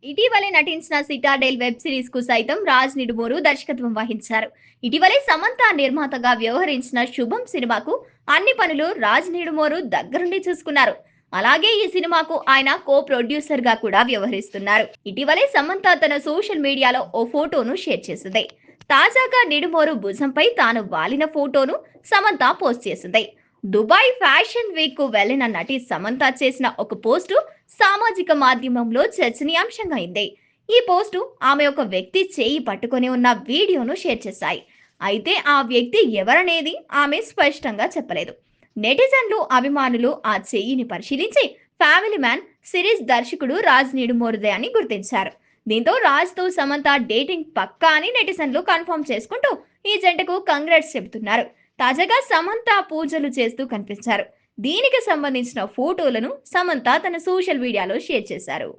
ఇటీవలే నటించిన Citadel web series కు సైతం రాజ్ నిడుమోరు దర్శకత్వం వహించారు. ఇటీవలే సమంత నిర్మాతగా వ్యవహరించిన శుభం సినిమాకు అన్ని పనులు రాజ్ నిడుమోరు దగ్గరుండి చూసుకున్నారు. అలాగే ఈ సినిమాకు ఆయన కో ప్రొడ్యూసర్ గా కూడా వ్యవహరిస్తున్నారు. ఇటీవలే సమంత తన సోషల్ మీడియాలో ఓ ఫోటోను షేర్ చేసింది. తాజాగా నిడుమోరు భుజంపై తాను వాలిన ఫోటోను సమంత పోస్ట్ చేసింది. దుబాయ్ ఫ్యాషన్ వీక్ కు వెళ్లిన నటి సమంత చేసిన ఒక పోస్టు సామాజిక మాధ్యమంలో చర్చనీయాంశంగా అయింది. ఈ పోస్టు ఆమె ఒక వ్యక్తి చేయి పట్టుకొని ఉన్న వీడియోను షేర్ చేశాయి. అయితే ఆ వ్యక్తి ఎవరనేది ఆమె స్పష్టంగా చెప్పలేదు. నెటిజన్లు, అభిమానులు ఆ చెయ్యిని పరిశీలించి ఫ్యామిలీ మ్యాన్ సిరీస్ దర్శకుడు రాజ్ నిడుమోరుదే అని గుర్తించారు. దీంతో రాజ్ తో సమంత డేటింగ్ పక్కా అని నెటిజన్లు కన్ఫర్మ్ చేసుకుంటూ ఈ జంటకు కంగ్రాట్స్ చెబుతున్నారు. తాజాగా సమంత పూజలు చేస్తూ కనిపించారు. దీనికి సంబంధించిన ఫోటోలను సమంత తన సోషల్ మీడియాలో షేర్ చేశారు.